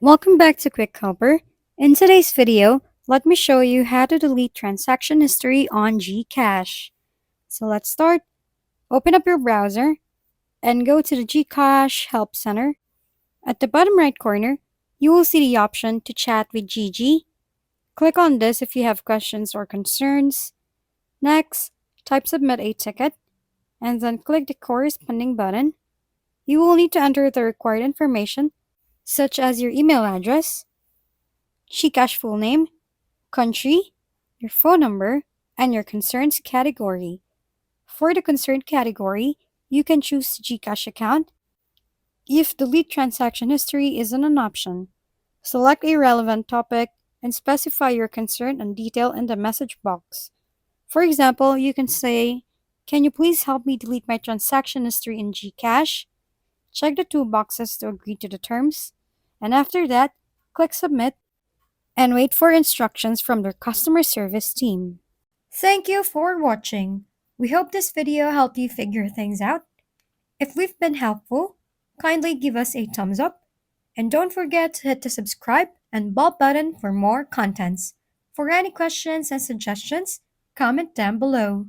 Welcome back to Quick Helper. In today's video, let me show you how to delete transaction history on GCash. So let's start. Open up your browser and go to the GCash Help Center. At the bottom right corner, you will see the option to chat with Gigi. Click on this if you have questions or concerns. Next, type Submit a Ticket and then click the corresponding button. You will need to enter the required information such as your email address, GCash full name, country, your phone number, and your concerns category. For the concerned category, you can choose GCash account. If delete transaction history isn't an option, select a relevant topic and specify your concern and detail in the message box. For example, you can say, "Can you please help me delete my transaction history in GCash?" Check the two boxes to agree to the terms, and after that, click Submit and wait for instructions from their customer service team. Thank you for watching. We hope this video helped you figure things out. If we've been helpful, kindly give us a thumbs up and don't forget to hit the subscribe and bell button for more contents. For any questions and suggestions, comment down below.